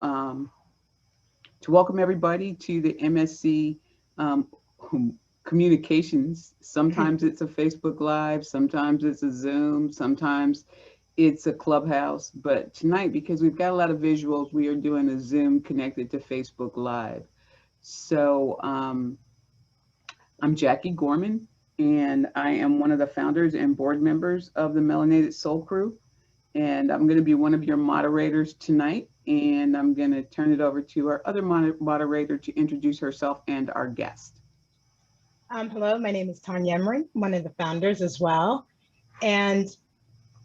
um, to welcome everybody to the MSC um, communications. Sometimes it's a Facebook Live, sometimes it's a Zoom, sometimes it's a Clubhouse. But tonight, because we've got a lot of visuals, we are doing a Zoom connected to Facebook Live. So I'm Jackie Gorman, and I am one of the founders and board members of the Melanated Soul Crew. And I'm going to be one of your moderators tonight. And I'm going to turn it over to our other moderator to introduce herself and our guest. Hello, my name is Tonia Emery, one of the founders as well. And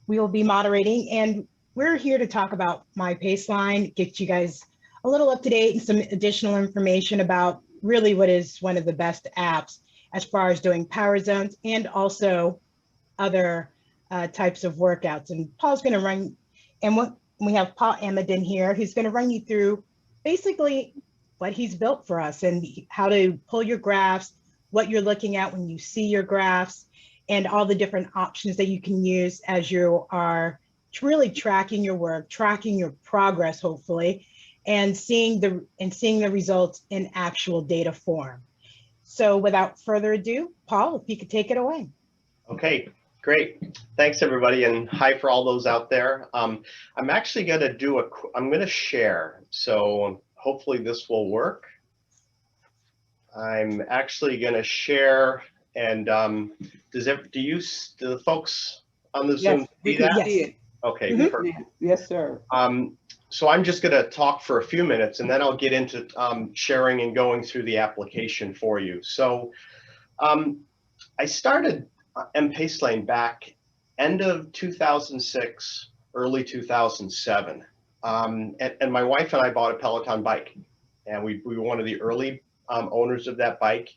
we will be moderating. And we're here to talk about mPaceLine, get you guys a little up to date and some additional information about really what is one of the best apps as far as doing power zones and also other types of workouts. And Paul's going to run, and we have Paul Ameden here, who's going to run you through basically what he's built for us and how to pull your graphs, what you're looking at when you see your graphs, and all the different options that you can use as you are really tracking your work, tracking your progress, hopefully, and seeing the results in actual data form. So without further ado, Paul, if you could take it away. Okay, great. Thanks everybody, and hi for all those out there. I'm actually going to I'm going to share, so hopefully this will work. I'm actually going to share, and do the folks on the Zoom see that? Yes. Okay, perfect. Yes, sir. So I'm just going to talk for a few minutes, and then I'll get into sharing and going through the application for you. So I started mPaceLine back end of 2006, early 2007, and my wife and I bought a Peloton bike, and we were one of the early owners of that bike,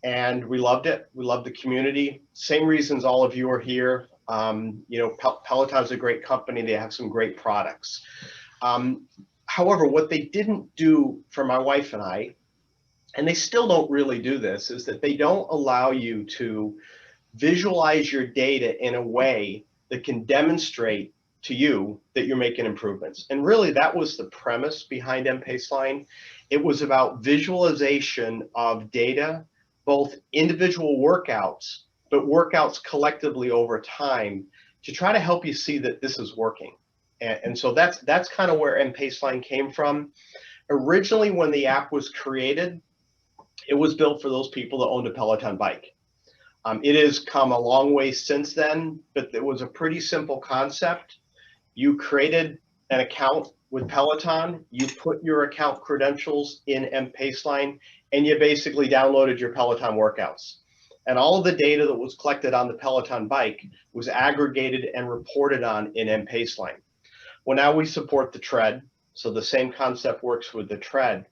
and we loved it. We loved the community. Same reasons all of you are here. You know, Peloton's a great company. They have some great products. However, what they didn't do for my wife and I, and they still don't really do this, is that they don't allow you to visualize your data in a way that can demonstrate to you that you're making improvements. And really, that was the premise behind mPaceLine. It was about visualization of data, both individual workouts, but workouts collectively over time to try to help you see that this is working. And so that's kind of where mPaceLine came from. Originally, when the app was created, it was built for those people that owned a Peloton bike. It has come a long way since then, but it was a pretty simple concept. You created an account with Peloton, you put your account credentials in mPaceLine, and you basically downloaded your Peloton workouts. And all of the data that was collected on the Peloton bike was aggregated and reported on in mPaceLine. Well, now we support the tread, so the same concept works with the tread.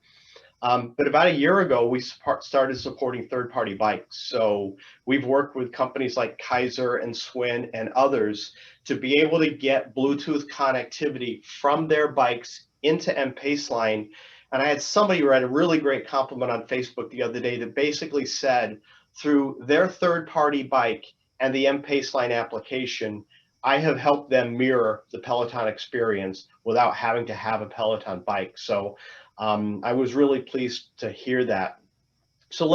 But about a year ago, we started supporting third-party bikes. So we've worked with companies like Kaiser and Swin and others to be able to get Bluetooth connectivity from their bikes into mPaceLine. And I had somebody write a really great compliment on Facebook the other day that basically said, through their third-party bike and the mPaceLine application, I have helped them mirror the Peloton experience without having to have a Peloton bike. So I was really pleased to hear that. So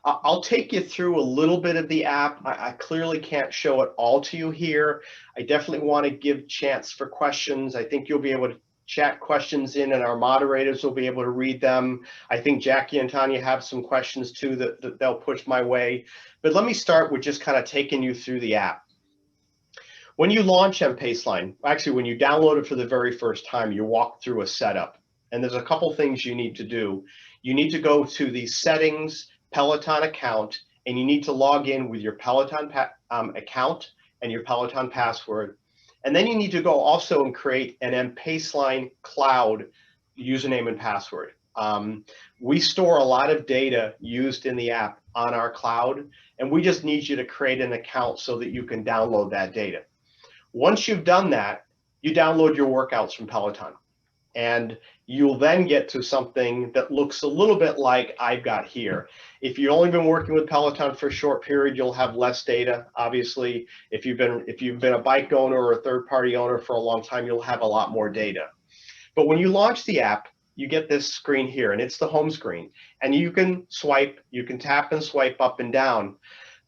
I'll take you through a little bit of the app. I clearly can't show it all to you here. I definitely want to give chance for questions. I think you'll be able to chat questions in, and our moderators will be able to read them. I think Jackie and Tonia have some questions too that they'll push my way. But let me start with just kind of taking you through the app. When you launch mPaceLine, actually when you download it for the very first time, you walk through a setup. And there's a couple things you need to do. You need to go to the settings Peloton account, and you need to log in with your Peloton account and your Peloton password. And then you need to go also and create an mPaceLine cloud username and password. We store a lot of data used in the app on our cloud, and we just need you to create an account so that you can download that data. Once you've done that, you download your workouts from Peloton. And you'll then get to something that looks a little bit like I've got here. If you've only been working with Peloton for a short period, you'll have less data. Obviously, if you've been a bike owner or a third-party owner for a long time, you'll have a lot more data. But when you launch the app, you get this screen here, and it's the home screen. And you can swipe, you can tap and swipe up and down.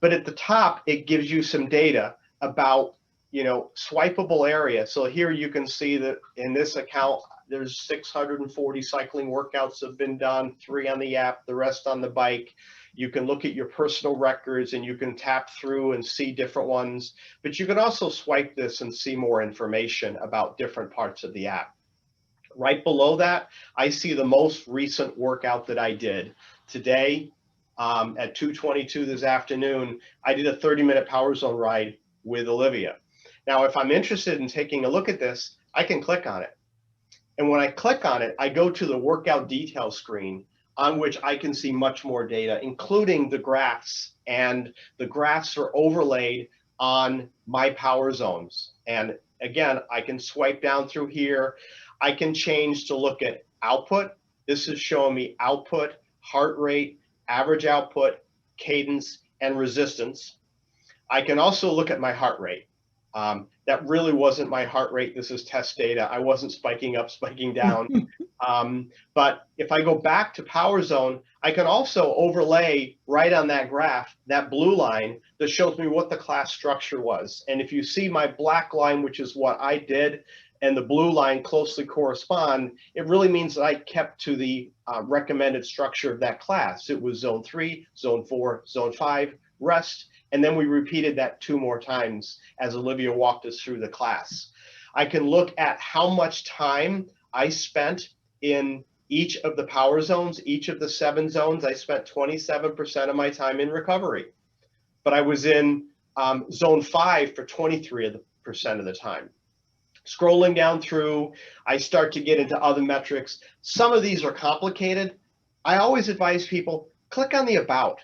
But at the top, it gives you some data about, swipeable area. So here you can see that in this account, there's 640 cycling workouts have been done, 3 on the app, the rest on the bike. You can look at your personal records and you can tap through and see different ones, but you can also swipe this and see more information about different parts of the app. Right below that, I see the most recent workout that I did today at 2:22 this afternoon. I did a 30-minute Power Zone ride with Olivia. Now, if I'm interested in taking a look at this, I can click on it. And when I click on it, I go to the workout details screen, on which I can see much more data, including the graphs. And the graphs are overlaid on my power zones. And again, I can swipe down through here. I can change to look at output. This is showing me output, heart rate, average output, cadence, and resistance. I can also look at my heart rate. That really wasn't my heart rate. This is test data. I wasn't spiking up, spiking down. But if I go back to Power Zone, I can also overlay right on that graph, that blue line that shows me what the class structure was. And if you see my black line, which is what I did, and the blue line closely correspond, it really means that I kept to the recommended structure of that class. It was Zone 3, Zone 4, Zone 5, rest. And then we repeated that 2 more times as Olivia walked us through the class. I can look at how much time I spent in each of the power zones, each of the 7 zones. I spent 27% of my time in recovery, but I was in Zone 5 for 23% of the time. Scrolling down through, I start to get into other metrics. Some of these are complicated. I always advise people, click on the About.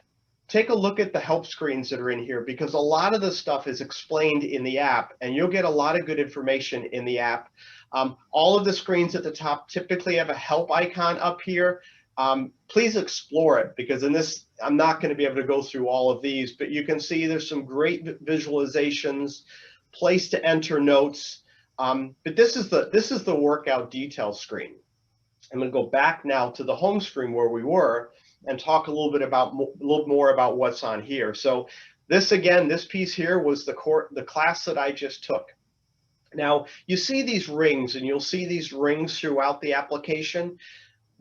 Take a look at the help screens that are in here, because a lot of the stuff is explained in the app, and you'll get a lot of good information in the app. All of the screens at the top typically have a help icon up here. Please explore it, because in this, I'm not going to be able to go through all of these, but you can see there's some great visualizations, place to enter notes. But this is the workout details screen. I'm going to go back now to the home screen where we were and talk a little more about what's on here. So this, again, this piece here was the class that I just took. Now you see these rings, and you'll see these rings throughout the application.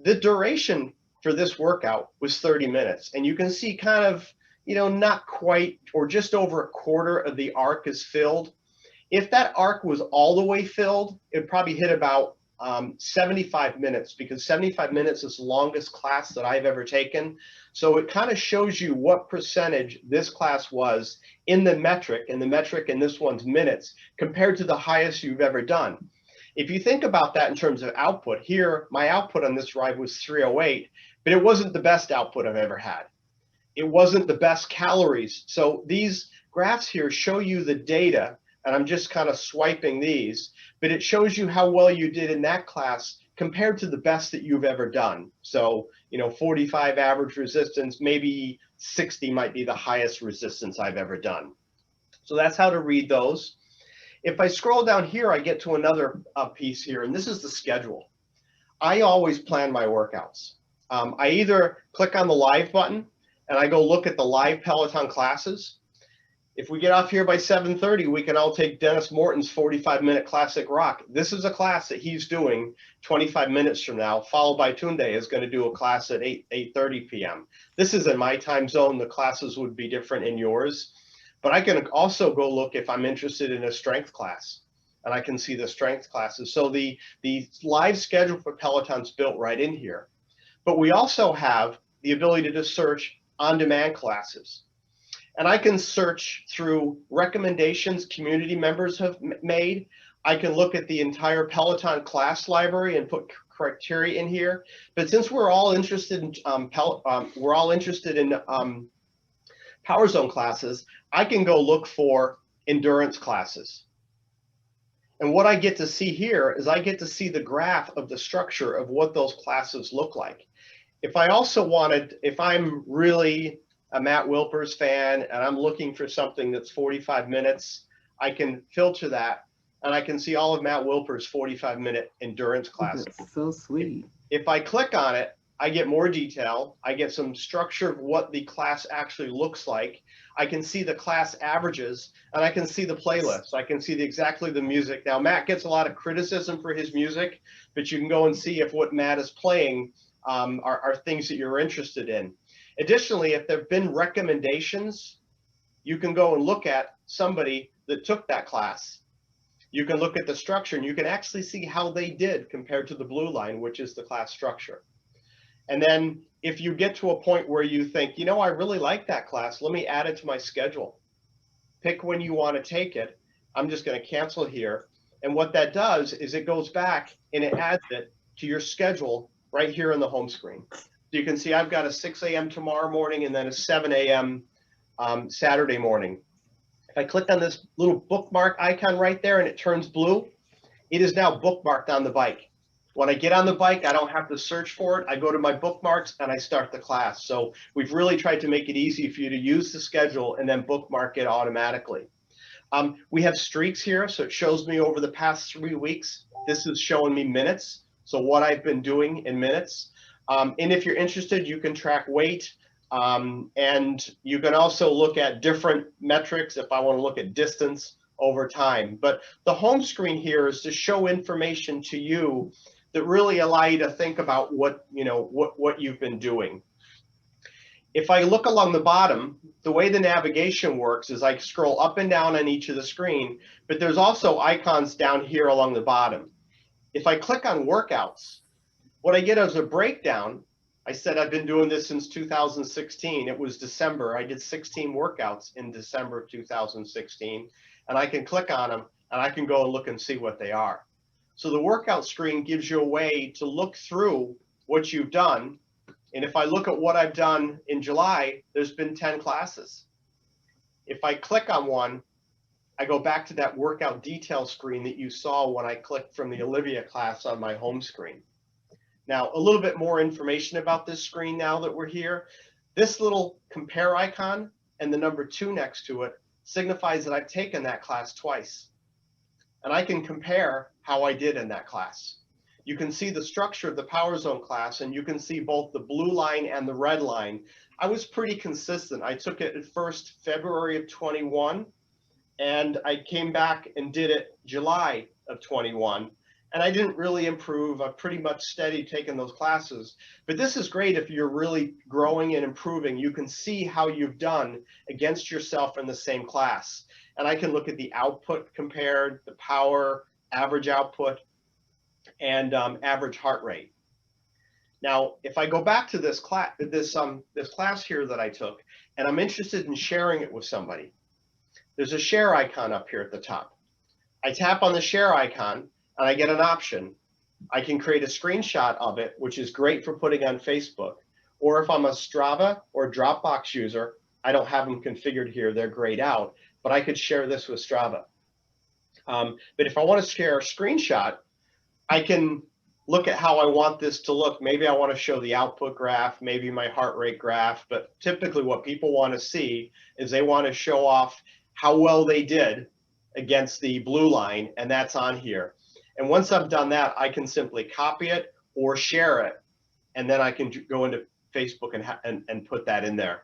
The duration for this workout was 30 minutes, and you can see kind of, not quite, or just over a quarter of the arc is filled. If that arc was all the way filled, it'd probably hit about 75 minutes, because 75 minutes is the longest class that I've ever taken. So it kind of shows you what percentage this class was in the metric, and the metric in this one's minutes, compared to the highest you've ever done. If you think about that in terms of output, here, my output on this ride was 308, but it wasn't the best output I've ever had. It wasn't the best calories. So these graphs here show you the data, and I'm just kind of swiping these, but it shows you how well you did in that class compared to the best that you've ever done. So, 45 average resistance, maybe 60 might be the highest resistance I've ever done. So that's how to read those. If I scroll down here, I get to another piece here, and this is the schedule. I always plan my workouts. I either click on the live button and I go look at the live Peloton classes. If we get off here by 7:30, we can all take Dennis Morton's 45-minute classic rock. This is a class that he's doing 25 minutes from now, followed by Tunde is going to do a class at 8:30 p.m. This is in my time zone. The classes would be different in yours. But I can also go look if I'm interested in a strength class, and I can see the strength classes. So the live schedule for Peloton's built right in here. But we also have the ability to search on-demand classes. And I can search through recommendations community members have made. I can look at the entire Peloton class library and put criteria in here. But since we're all interested in Power Zone classes, I can go look for endurance classes. And what I get to see here is I get to see the graph of the structure of what those classes look like. If I also wanted, if I'm really a Matt Wilpers fan and I'm looking for something that's 45 minutes, I can filter that and I can see all of Matt Wilper's 45-minute endurance classes. That's so sweet. If I click on it, I get more detail. I get some structure of what the class actually looks like. I can see the class averages, and I can see the playlist. I can see exactly the music. Now, Matt gets a lot of criticism for his music, but you can go and see if what Matt is playing are things that you're interested in. Additionally, if there have been recommendations, you can go and look at somebody that took that class. You can look at the structure, and you can actually see how they did compared to the blue line, which is the class structure. And then if you get to a point where you think, you know, I really like that class, let me add it to my schedule. Pick when you want to take it. I'm just going to cancel here. And what that does is it goes back and it adds it to your schedule right here in the home screen. So you can see I've got a 6 a.m. tomorrow morning and then a 7 a.m. Saturday morning. If I click on this little bookmark icon right there and it turns blue, it is now bookmarked on the bike. When I get on the bike, I don't have to search for it. I go to my bookmarks and I start the class. So we've really tried to make it easy for you to use the schedule and then bookmark it automatically. We have streaks here, so it shows me over the past 3 weeks. This is showing me minutes, so what I've been doing in minutes. And if you're interested, you can track weight, and you can also look at different metrics if I want to look at distance over time. But the home screen here is to show information to you that really allow you to think about what you've been doing. If I look along the bottom, the way the navigation works is I scroll up and down on each of the screen, but there's also icons down here along the bottom. If I click on workouts, what I get is a breakdown. I said I've been doing this since 2016. It was December. I did 16 workouts in December of 2016, and I can click on them and I can go and look and see what they are. So the workout screen gives you a way to look through what you've done. And if I look at what I've done in July, there's been 10 classes. If I click on one, I go back to that workout detail screen that you saw when I clicked from the Olivia class on my home screen. Now, a little bit more information about this screen now that we're here. This little compare icon and the number 2 next to it signifies that I've taken that class twice. And I can compare how I did in that class. You can see the structure of the Power Zone class, and you can see both the blue line and the red line. I was pretty consistent. I took it at first February of 21, and I came back and did it July of 21. And I didn't really improve. I pretty much steady taking those classes. But this is great if you're really growing and improving. You can see how you've done against yourself in the same class. And I can look at the output compared, the power, average output, and average heart rate. Now, if I go back to this class here that I took, and I'm interested in sharing it with somebody, there's a share icon up here at the top. I tap on the share icon, and I get an option. I can create a screenshot of it, which is great for putting on Facebook. Or if I'm a Strava or Dropbox user, I don't have them configured here. They're grayed out, but I could share this with Strava. But if I want to share a screenshot, I can look at how I want this to look. Maybe I want to show the output graph, maybe my heart rate graph, but typically what people want to see is they want to show off how well they did against the blue line, and that's on here. And once I've done that, I can simply copy it or share it, and then I can go into Facebook and put that in there.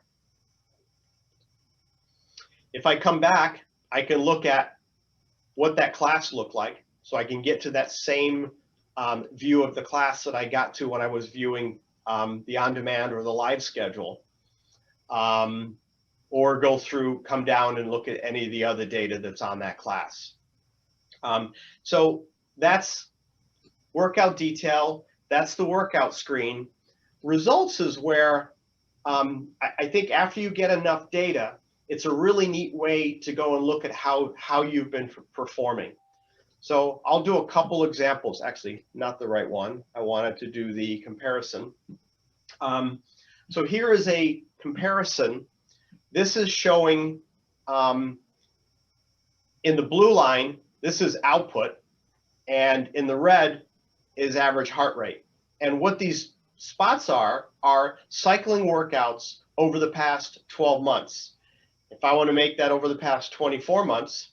If I come back, I can look at what that class looked like, so I can get to that same view of the class that I got to when I was viewing the on-demand or the live schedule, or go through, come down and look at any of the other data that's on that class. So that's workout detail. That's the workout screen. Results is where I think after you get enough data, it's a really neat way to go and look at how you've been performing. So I'll do a couple examples, actually, not the right one. I wanted to do the comparison. So here is a comparison. This is showing in the blue line, this is output, and in the red is average heart rate. And what these spots are cycling workouts over the past 12 months. If I want to make that over the past 24 months,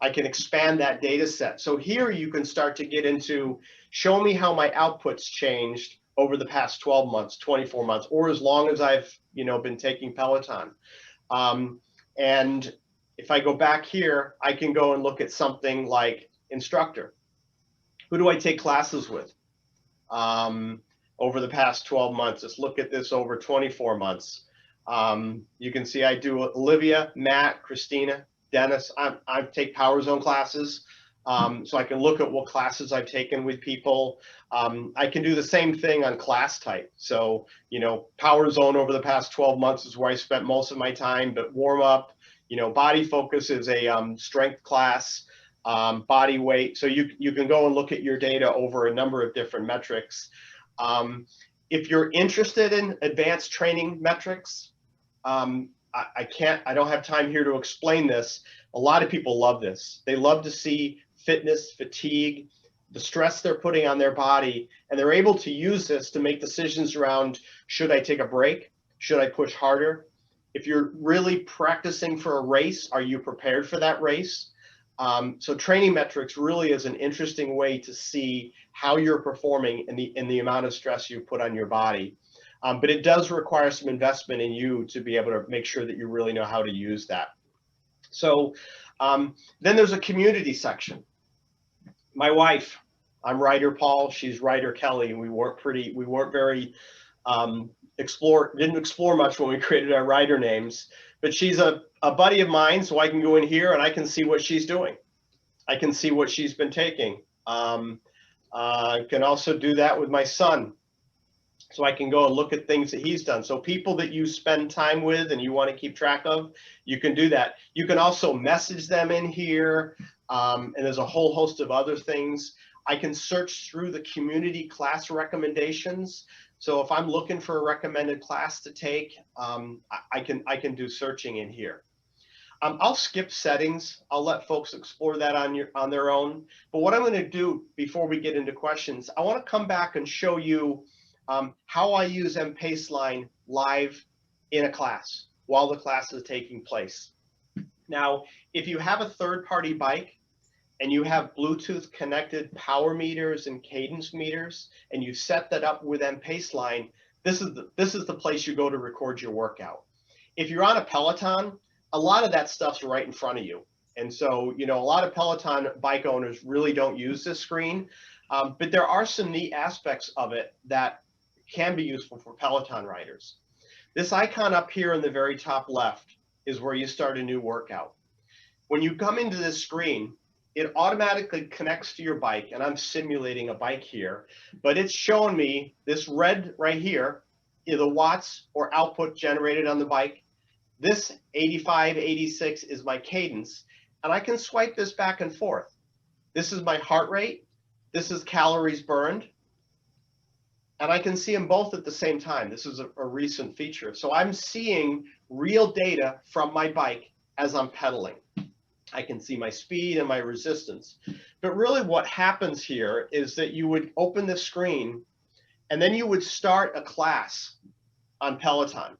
I can expand that data set. So here you can start to get into, show me how my outputs changed over the past 12 months, 24 months, or as long as I've, been taking Peloton. And if I go back here, I can go and look at something like instructor. Who do I take classes with over the past 12 months? Let's look at this over 24 months. You can see I do Olivia, Matt, Christina, Dennis. I take Power Zone classes, so I can look at what classes I've taken with people. I can do the same thing on class type. So, Power Zone over the past 12 months is where I spent most of my time, but warm up, body focus is a strength class, body weight. So you can go and look at your data over a number of different metrics. If you're interested in advanced training metrics, I don't have time here to explain this. A lot of people love this. They love to see fitness, fatigue, the stress they're putting on their body, and they're able to use this to make decisions around, should I take a break? Should I push harder? If you're really practicing for a race, are you prepared for that race? So training metrics really is an interesting way to see how you're performing in the amount of stress you put on your body. But it does require some investment in you to be able to make sure that you really know how to use that. So then there's a community section. My wife, I'm writer Paul, she's writer Kelly. We weren't very didn't explore much when we created our writer names, but she's a buddy of mine, so I can go in here and I can see what she's doing. I can see what she's been taking. I can also do that with my son. So I can go and look at things that he's done. So people that you spend time with and you want to keep track of, you can do that. You can also message them in here, and there's a whole host of other things. I can search through the community class recommendations. So if I'm looking for a recommended class to take, I can do searching in here. I'll skip settings. I'll let folks explore that on their own. But what I'm going to do before we get into questions, I want to come back and show you how I use mPaceLine live in a class while the class is taking place. Now, if you have a third-party bike and you have Bluetooth connected power meters and cadence meters, and you set that up with mPaceLine, this is the place you go to record your workout. If you're on a Peloton, a lot of that stuff's right in front of you. And so, a lot of Peloton bike owners really don't use this screen, but there are some neat aspects of it that can be useful for Peloton riders. This icon up here in the very top left is where you start a new workout. When you come into this screen, it automatically connects to your bike, and I'm simulating a bike here, but it's showing me this red right here, the watts or output generated on the bike. This 85, 86 is my cadence, and I can swipe this back and forth. This is my heart rate. This is calories burned. And I can see them both at the same time. This is a recent feature. So I'm seeing real data from my bike as I'm pedaling. I can see my speed and my resistance. But really what happens here is that you would open the screen and then you would start a class on Peloton.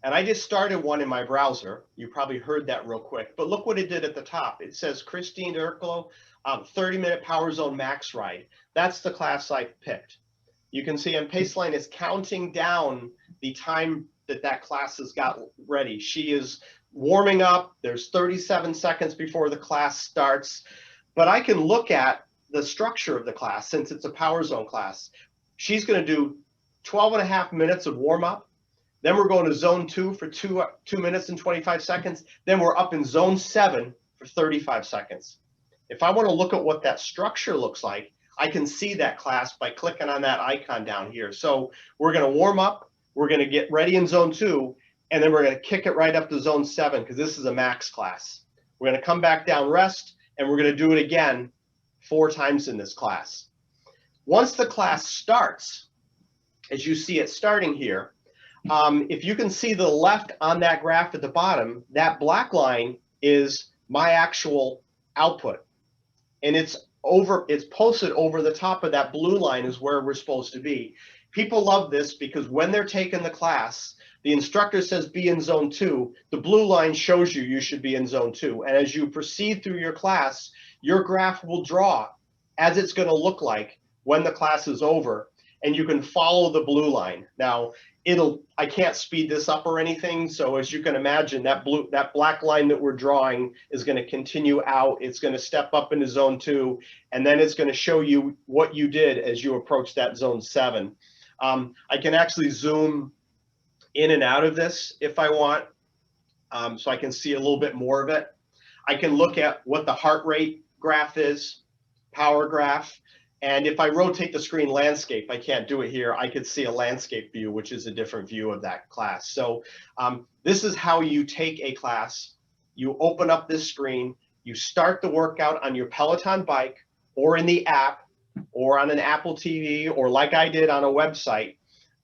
And I just started one in my browser. You probably heard that real quick. But look what it did at the top. It says Christine Urklo, 30-minute Power Zone Max Ride. That's the class I picked. You can see mPaceLine is counting down the time that class has got ready. She is warming up. There's 37 seconds before the class starts. But I can look at the structure of the class since it's a Power Zone class. She's going to do 12 and a half minutes of warm up. Then we're going to zone 2 for 2 minutes and 25 seconds. Then we're up in zone 7 for 35 seconds. If I want to look at what that structure looks like, I can see that class by clicking on that icon down here. So we're going to warm up, we're going to get ready in zone 2, and then we're going to kick it right up to zone 7 because this is a max class. We're going to come back down, rest, and we're going to do it again 4 times in this class. Once the class starts, as you see it starting here, if you can see the left on that graph at the bottom, that black line is my actual output. And it's posted over the top of that blue line is where we're supposed to be. People love this because when they're taking the class, The instructor says be in zone 2. The blue line shows you should be in zone 2. And as you proceed through your class, your graph will draw as it's going to look like when the class is over, and you can follow the blue line. Now, I can't speed this up or anything, so as you can imagine, that black line that we're drawing is going to continue out. It's going to step up into zone 2, and then it's going to show you what you did as you approach that zone 7. I can actually zoom in and out of this if I want, so I can see a little bit more of it. I can look at what the heart rate graph is, power graph. And if I rotate the screen landscape, I can't do it here. I could see a landscape view, which is a different view of that class. So this is how you take a class. You open up this screen, you start the workout on your Peloton bike or in the app or on an Apple TV or like I did on a website.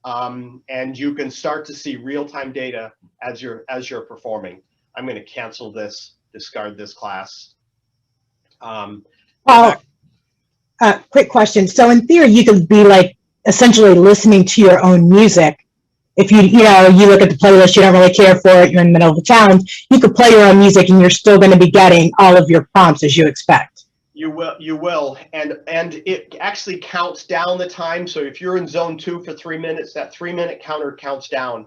And you can start to see real-time data as you're performing. I'm going to cancel this, discard this class. Quick question. So in theory, you could be like essentially listening to your own music. If you look at the playlist, you don't really care for it, you're in the middle of a challenge, you could play your own music and you're still going to be getting all of your prompts as you expect. You will. And it actually counts down the time. So if you're in zone 2 for 3 minutes, that 3-minute counter counts down.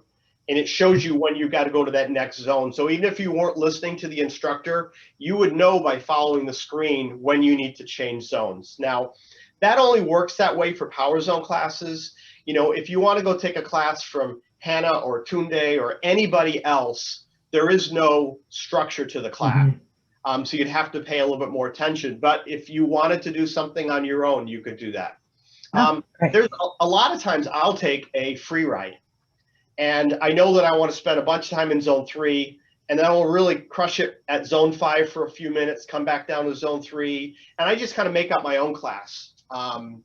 And it shows you when you've got to go to that next zone. So even if you weren't listening to the instructor, you would know by following the screen when you need to change zones. Now, that only works that way for power zone classes. If you want to go take a class from Hannah or Tunde or anybody else, there is no structure to the class. Mm-hmm. So you'd have to pay a little bit more attention. But if you wanted to do something on your own, you could do that. There's a lot of times I'll take a free ride. And I know that I want to spend a bunch of time in zone 3, and then I'll really crush it at zone 5 for a few minutes, come back down to zone 3, and I just kind of make up my own class. And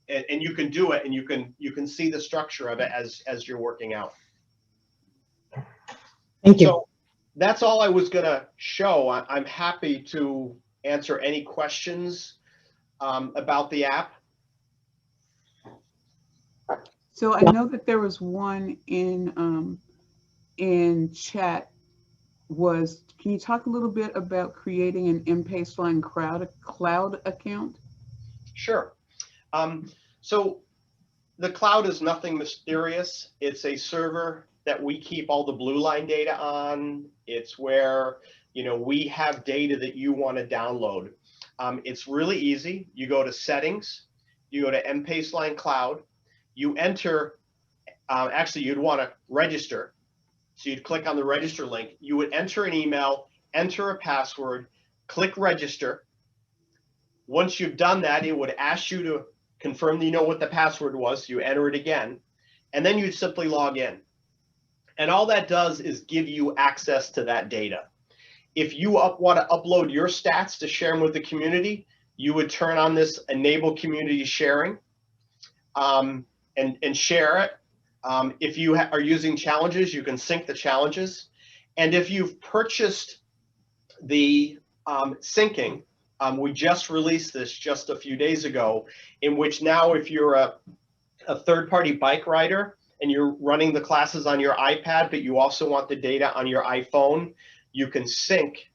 you can do it, and you can see the structure of it as you're working out. Thank you. So that's all I was going to show. I'm happy to answer any questions about the app. So I know that there was one in chat. Can you talk a little bit about creating an mPaceLine cloud account? Sure. So the cloud is nothing mysterious. It's a server that we keep all the blue line data on. It's where we have data that you want to download. It's really easy. You go to settings, you go to mPaceLine cloud. You enter, actually you'd want to register. So you'd click on the register link. You would enter an email, enter a password, click register. Once you've done that, it would ask you to confirm that you know what the password was. You enter it again, and then you'd simply log in. And all that does is give you access to that data. If you want to upload your stats to share them with the community, you would turn on this enable community sharing. And share it. If you are using challenges, you can sync the challenges. And if you've purchased the syncing, we just released this just a few days ago, in which now if you're a third-party bike rider and you're running the classes on your iPad, but you also want the data on your iPhone, you can sync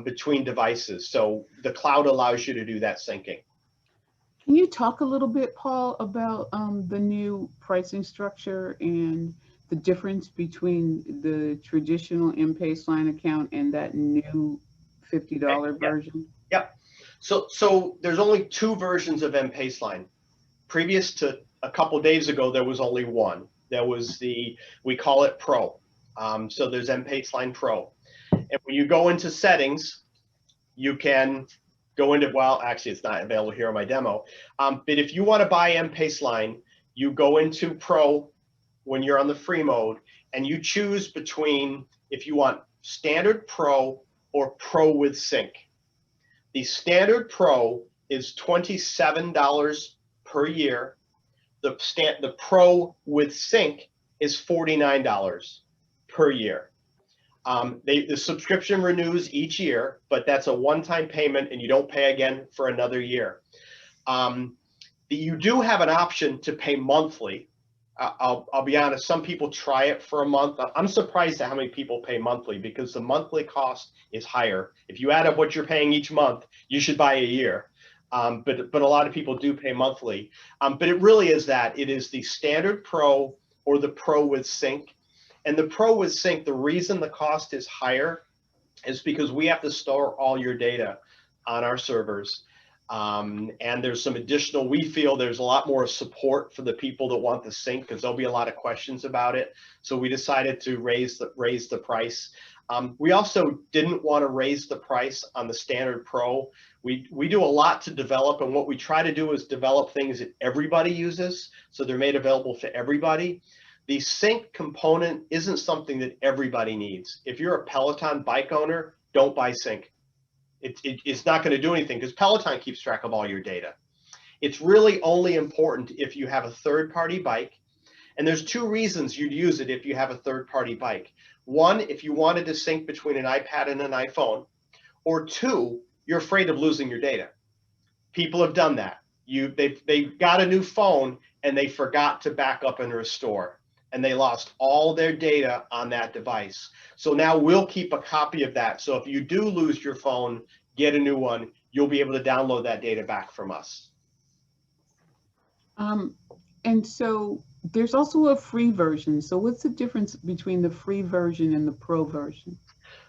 between devices. So the cloud allows you to do that syncing. Can you talk a little bit, Paul, about the new pricing structure and the difference between the traditional mPaceLine account and that new $50 version? Yep. So there's only 2 versions of mPaceLine. Previous to a couple days ago, there was only one. There was we call it Pro. So there's mPaceLine Pro. And when you go into settings, you can go into, well, actually it's not available here on my demo. But if you want to buy mPaceLine, you go into Pro when you're on the free mode, and you choose between if you want standard Pro or Pro with sync. The standard Pro is $27 per year. The Pro with sync is $49 per year. The subscription renews each year, but that's a one-time payment and you don't pay again for another year. You do have an option to pay monthly, I'll be honest, some people try it for a month. I'm surprised at how many people pay monthly, because the monthly cost is higher. If you add up what you're paying each month, you should buy a year. But a lot of people do pay monthly. But it really is that. It is the Standard Pro or the Pro with Sync. And the Pro with Sync, the reason the cost is higher is because we have to store all your data on our servers. And there's some additional, we feel there's a lot more support for the people that want the sync, because there'll be a lot of questions about it. So we decided to raise the price. We also didn't want to raise the price on the Standard Pro. We do a lot to develop, and what we try to do is develop things that everybody uses, so they're made available for everybody. The sync component isn't something that everybody needs. If you're a Peloton bike owner, don't buy sync. It's not going to do anything, because Peloton keeps track of all your data. It's really only important if you have a third-party bike. And there's two reasons you'd use it if you have a third-party bike. One, if you wanted to sync between an iPad and an iPhone. Or two, you're afraid of losing your data. People have done that. They got a new phone and they forgot to back up and restore, and they lost all their data on that device. So now we'll keep a copy of that. So if you do lose your phone, get a new one, you'll be able to download that data back from us. And so there's also a free version. So what's the difference between the free version and the Pro version?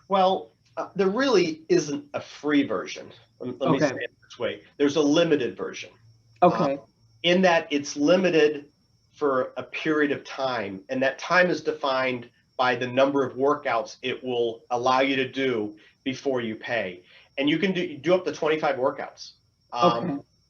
Well, there really isn't a free version. Let me say it this way. There's a limited version. Okay. In that it's limited for a period of time, and that time is defined by the number of workouts it will allow you to do before you pay. And you can do up to 25 workouts.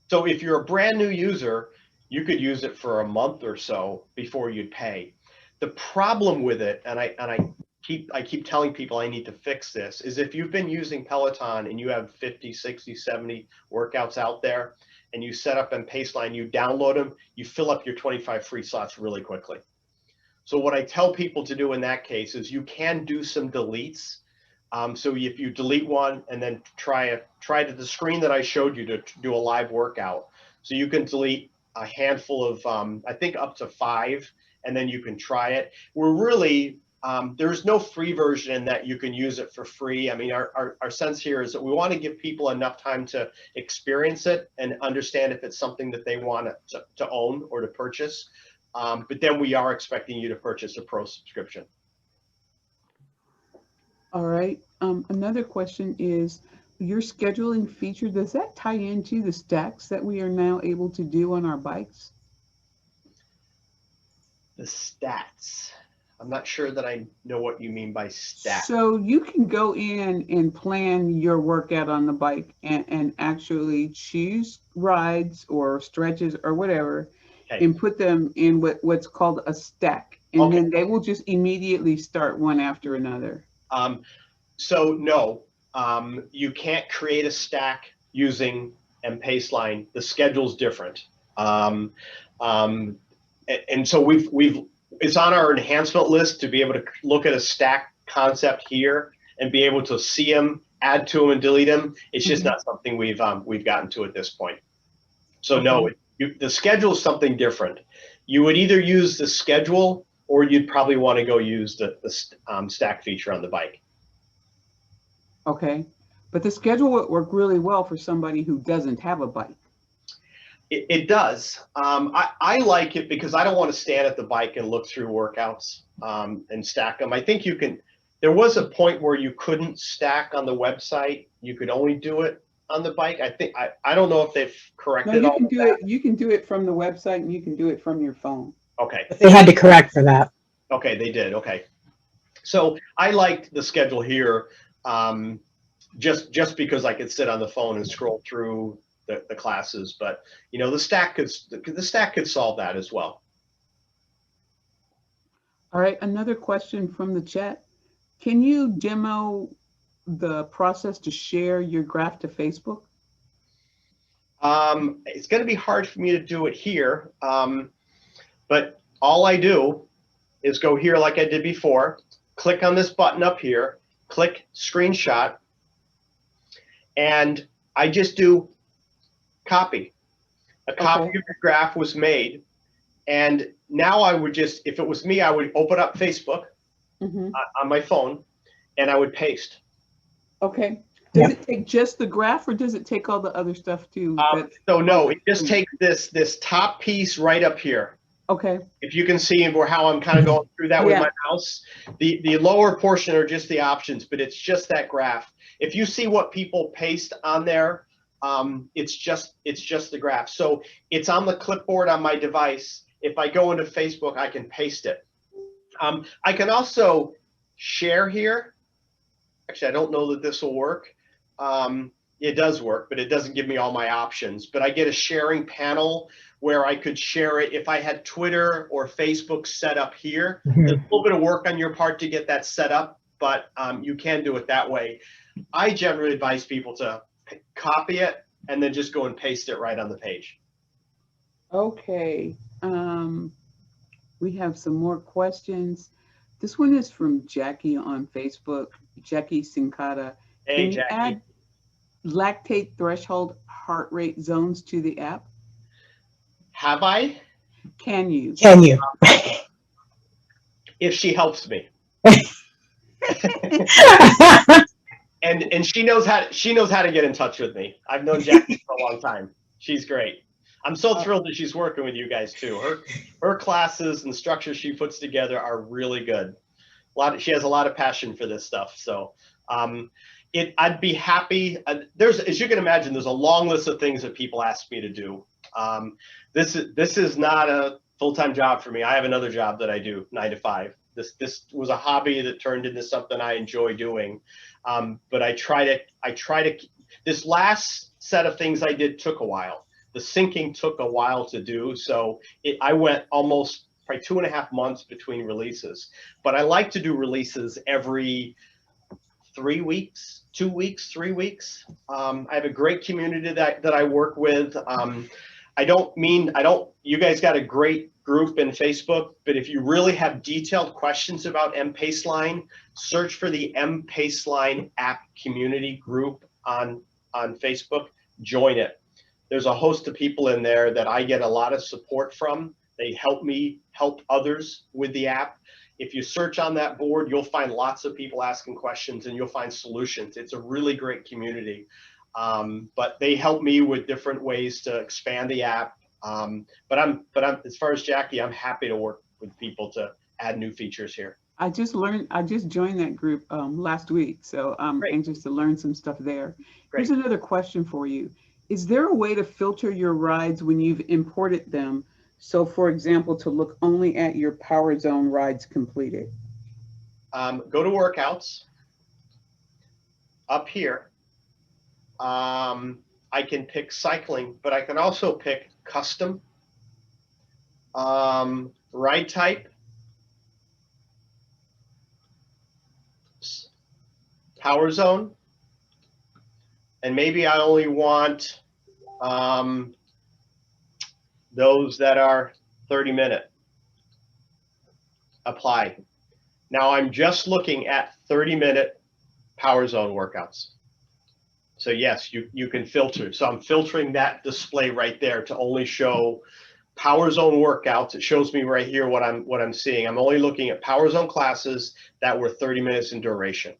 So if you're a brand new user, you could use it for a month or so before you'd pay. The problem with it, and I keep telling people I need to fix this, is if you've been using Peloton and you have 50, 60, 70 workouts out there, and you set up mPaceLine, you download them, you fill up your 25 free slots really quickly. So what I tell people to do in that case is you can do some deletes. So if you delete one and then try the screen that I showed you to do a live workout. So you can delete a handful of, I think up to 5, and then you can try it. We're really, there's no free version in that you can use it for free. I mean, our sense here is that we want to give people enough time to experience it and understand if it's something that they want to own or to purchase. But then we are expecting you to purchase a Pro subscription. All right. Another question is, your scheduling feature, does that tie into the stacks that we are now able to do on our bikes? The stats. I'm not sure that I know what you mean by stats. So you can go in and plan your workout on the bike and actually choose rides or stretches or whatever, and put them in what's called a stack. And then they will just immediately start one after another. So no, you can't create a stack using mPaceLine. The schedule's different. And so it's on our enhancement list to be able to look at a stack concept here and be able to see them, add to them, and delete them. It's just not something we've gotten to at this point. So no, the schedule is something different. You would either use the schedule, or you'd probably want to go use the stack feature on the bike. Okay, but the schedule would work really well for somebody who doesn't have a bike. It does. I like it because I don't want to stand at the bike and look through workouts and stack them. I think you can. There was a point where you couldn't stack on the website. You could only do it on the bike. I don't know if they've corrected. No, you can do it. You can do it from the website, and you can do it from your phone. Okay. But they had to correct for that. Okay, they did. Okay. So I liked the schedule here, just because I could sit on the phone and scroll through the classes, but you know, the stack could solve that as well. All right, another question from the chat. Can you demo the process to share your graph to Facebook? It's going to be hard for me to do it here, but all I do is go here like I did before, click on this button up here, click screenshot, and I just do copy. A copy of your graph was made, And now I would just, if it was me, I would open up Facebook on my phone and I would paste. Okay. Does it take just the graph or does it take all the other stuff too? So no, it just takes this top piece right up here. Okay. If you can see where how I'm kind of going through that with my mouse, the lower portion are just the options, but it's just that graph. If you see what people paste on there, it's just the graph. So it's on the clipboard on my device. If I go into Facebook, I can paste it. I can also share here. Actually, I don't know that this will work. It does work, but it doesn't give me all my options. But I get a sharing panel where I could share it if I had Twitter or Facebook set up here. There's a little bit of work on your part to get that set up, but you can do it that way. I generally advise people to copy it and then just go and paste it right on the page. Okay. We have some more questions. This one is from Jackie on Facebook, Jackie Sincata. Hey, Can you Jackie. add lactate threshold heart rate zones to the app? Have I? Can you? Can you? If she helps me. And she knows how to get in touch with me. I've known Jackie for a long time. She's great. I'm so thrilled that she's working with you guys too. Her classes and structures she puts together are really good. She has a lot of passion for this stuff. So I'd be happy. As you can imagine, there's a long list of things that people ask me to do. This is not a full-time job for me. I have another job that I do 9 to 5. This was a hobby that turned into something I enjoy doing. But I try to. This last set of things I did took a while. The syncing took a while to do, so I went almost probably 2.5 months between releases. But I like to do releases every 3 weeks, 2 weeks, 3 weeks. I have a great community that I work with. You guys got a great group in Facebook, but if you really have detailed questions about mPaceLine, search for the mPaceLine app community group on Facebook, join it. There's a host of people in there that I get a lot of support from. They help me help others with the app. If you search on that board, you'll find lots of people asking questions and you'll find solutions. It's a really great community. But they help me with different ways to expand the app. But I'm as far as Jackie, I'm happy to work with people to add new features here. I just joined that group last week, so I'm anxious to learn some stuff there. Here's another question for you. Is there a way to filter your rides when you've imported them? So for example, to look only at your Power Zone rides completed? Go to workouts up here. I can pick cycling, but I can also pick custom, ride type, Power Zone, and maybe I only want those that are 30-minute. Apply. Now I'm just looking at 30-minute Power Zone workouts. So yes, you can filter. So I'm filtering that display right there to only show Power Zone workouts. It shows me right here what I'm seeing. I'm only looking at Power Zone classes that were 30 minutes in duration.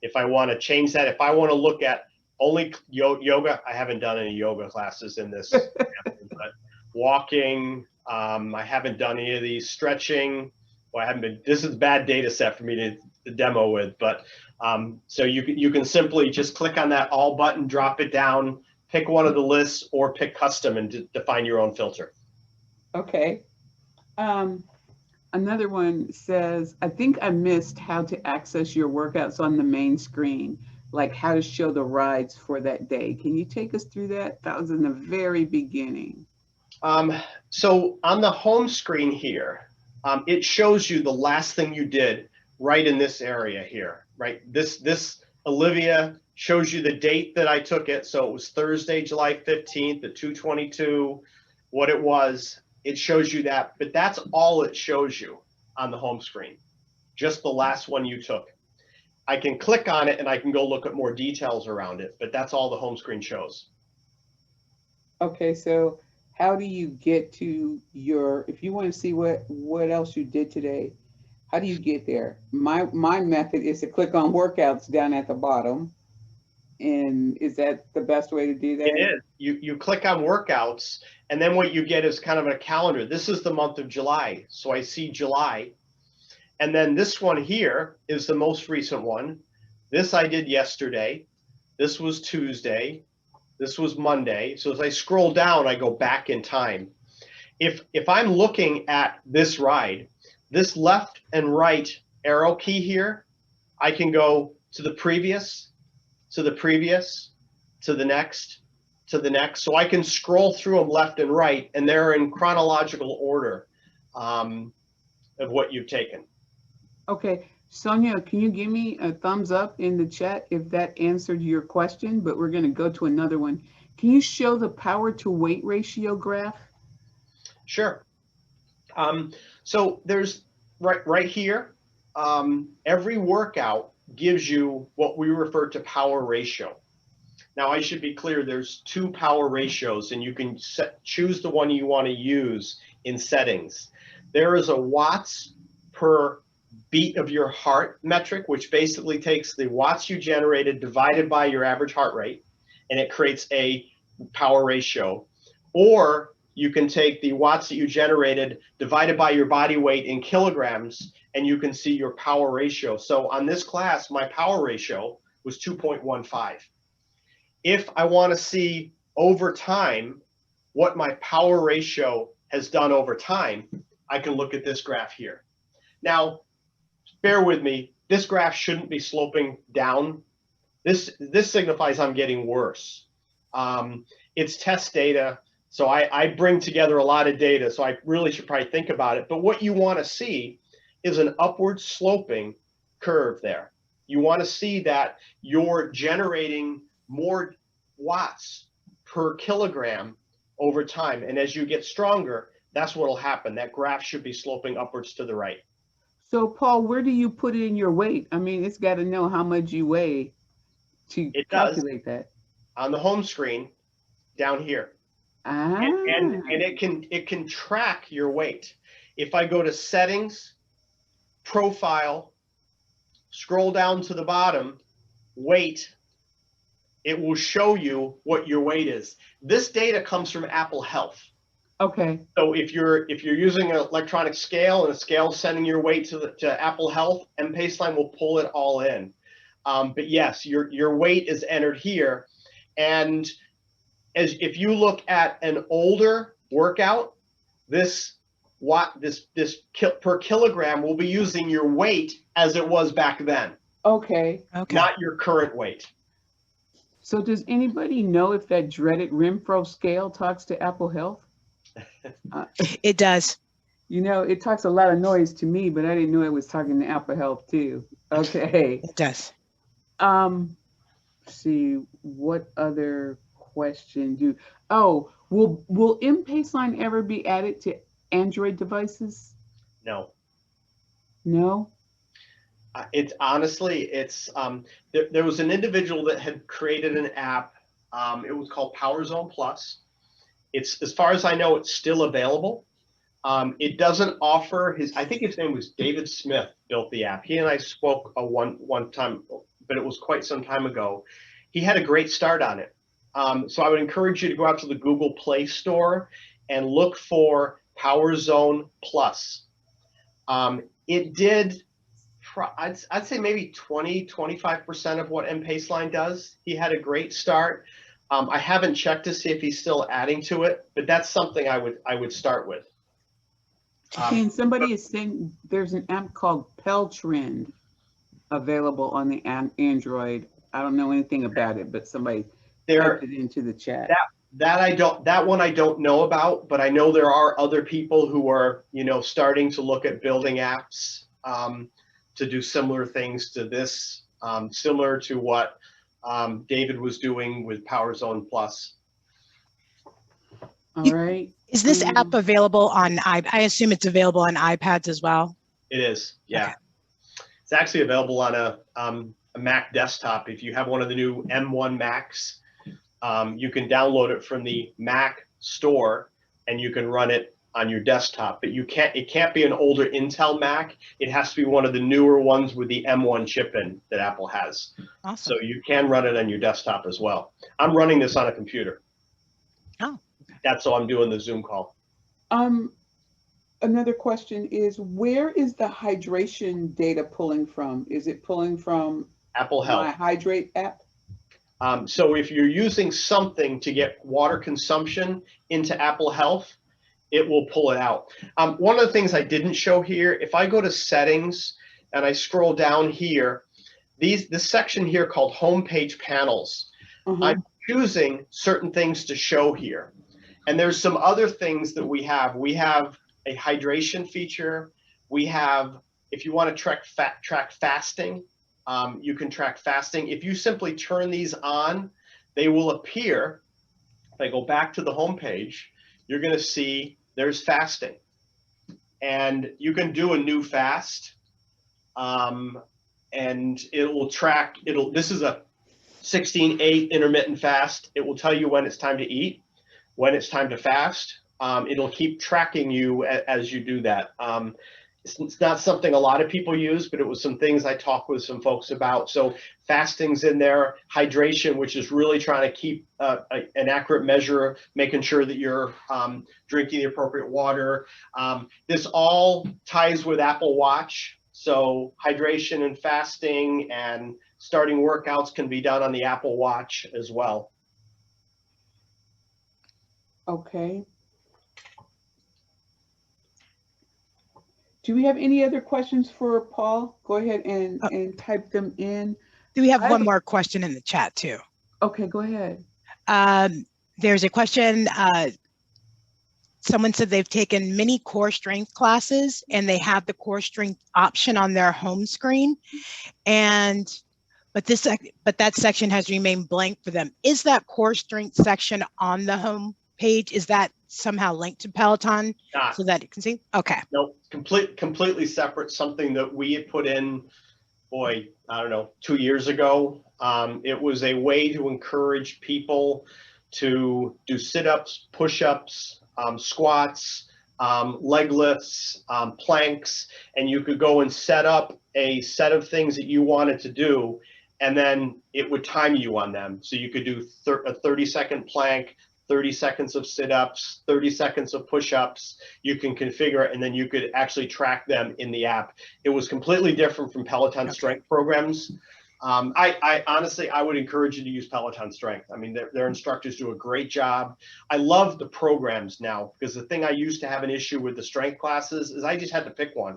If I want to change that, if I want to look at only yoga, I haven't done any yoga classes in this, but walking, I haven't done any of these. Stretching, well, I haven't been. This is a bad data set for me to demo with, but so you can simply just click on that all button, drop it down, pick one of the lists, or pick custom and define your own filter. Okay. Another one says, I think I missed how to access your workouts on the main screen, like how to show the rides for that day. Can you take us through that? That was in the very beginning. So on the home screen here, it shows you the last thing you did right in this area here, right? This Olivia shows you the date that I took it. So it was Thursday, July 15th at 2:22, what it was. It shows you that, but that's all it shows you on the home screen, just the last one you took. I can click on it and I can go look at more details around it, but that's all the home screen shows. Okay, so how do you get to your, if you want to see what else you did today, how do you get there? My method is to click on workouts down at the bottom. And is that the best way to do It that? is. You click on workouts, and then what you get is kind of a calendar. This is the month of July, so I see July. And then this one here is the most recent one. This I did yesterday. This was Tuesday. This was Monday. So as I scroll down, I go back in time. If I'm looking at this ride, this left and right arrow key here, I can go to the previous, to the previous, to the next, to the next. So I can scroll through them left and right, and they're in chronological order of what you've taken. Okay, Sonia, can you give me a thumbs up in the chat if that answered your question? But we're going to go to another one. Can you show the power to weight ratio graph? Sure. So there's right here, every workout gives you what we refer to power ratio. Now I should be clear, there's 2 power ratios, and you can choose the one you want to use in settings. There is a watts per beat of your heart metric, which basically takes the watts you generated divided by your average heart rate, and it creates a power ratio. Or you can take the watts that you generated divided by your body weight in kilograms, and you can see your power ratio. So on this class, my power ratio was 2.15. If I want to see over time what my power ratio has done over time, I can look at this graph here. Now, bear with me, this graph shouldn't be sloping down. This signifies I'm getting worse. It's test data, so I bring together a lot of data, so I really should probably think about it. But what you want to see is an upward sloping curve there. You want to see that you're generating more watts per kilogram over time. And as you get stronger, that's what will happen. That graph should be sloping upwards to the right. So Paul, where do you put it in your weight? I mean, it's got to know how much you weigh to calculate that. On the home screen down here. And it can track your weight. If I go to settings, profile, scroll down to the bottom, weight, it will show you what your weight is. This data comes from Apple Health. Okay. So if you're using an electronic scale and a scale sending your weight to Apple Health, mPaceLine will pull it all in. But yes, your weight is entered here, and if you look at an older workout, this per kilogram will be using your weight as it was back then. Okay. Not your current weight. So does anybody know if that dreaded Renfro scale talks to Apple Health? It does. You know, it talks a lot of noise to me, but I didn't know it was talking to Apple Health too. Okay. It does. See, what other question will mPaceLine ever be added to Android devices? No. No? It's honestly, there was an individual that had created an app. It was called PowerZone Plus. It's, as far as I know, it's still available. It doesn't offer I think his name was David Smith, built the app. He and I spoke one time, but it was quite some time ago. He had a great start on it. So I would encourage you to go out to the Google Play Store and look for PowerZone Plus. It did, I'd say maybe 20–25% of what mPaceLine does. He had a great start. I haven't checked to see if he's still adding to it, but that's something I would start with. And somebody is saying there's an app called Peltrend available on the Android. I don't know anything about it, but somebody typed it into the chat. That one I don't know about, but I know there are other people who are, starting to look at building apps to do similar things to this, similar to what David was doing with PowerZone Plus. All right. Is this app available on I assume it's available on iPads as well? It is, yeah. Okay. It's actually available on a Mac desktop. If you have one of the new M1 Macs, you can download it from the Mac store. and you can run it on your desktop, but it can't be an older Intel Mac. It has to be one of the newer ones with the M1 chip in that Apple has. Awesome. So you can run it on your desktop as well. I'm running this on a computer. Oh, okay. That's how I'm doing the Zoom call. Another question is, where is the hydration data pulling from? Is it pulling from Apple my Health. Hydrate app? So if you're using something to get water consumption into Apple Health, it will pull it out. One of the things I didn't show here, if I go to settings and I scroll down here, this section here called homepage panels, I'm choosing certain things to show here. And there's some other things that we have. We have a hydration feature. We have, if you want to track fasting, you can track fasting. If you simply turn these on, they will appear. If I go back to the homepage, you're going to see there's fasting. And you can do a new fast, and it will track, this is a 16/8 intermittent fast. It will tell you when it's time to eat, when it's time to fast. It'll keep tracking you as you do that. It's not something a lot of people use, but it was some things I talked with some folks about. So fasting's in there, hydration, which is really trying to keep an accurate measure, making sure that you're drinking the appropriate water. This all ties with Apple Watch. So hydration and fasting and starting workouts can be done on the Apple Watch as well. Okay. Do we have any other questions for Paul? Go ahead and type them in. We have one more question in the chat too. Okay, go ahead. There's a question. Someone said they've taken many core strength classes and they have the core strength option on their home screen, but that section has remained blank for them. Is that core strength section on the home page? Is that somehow linked to Peloton so that you can see? Okay. No, completely separate. Something that we had put in, boy, I don't know, 2 years ago. It was a way to encourage people to do sit-ups, push-ups, squats, leg lifts, planks, and you could go and set up a set of things that you wanted to do, and then it would time you on them. So you could do a 30-second plank, 30 seconds of sit-ups, 30 seconds of push-ups. You can configure it, and then you could actually track them in the app. It was completely different from Peloton strength programs. I honestly, I would encourage you to use Peloton Strength. I mean, their instructors do a great job. I love the programs now, because the thing I used to have an issue with the strength classes is I just had to pick one.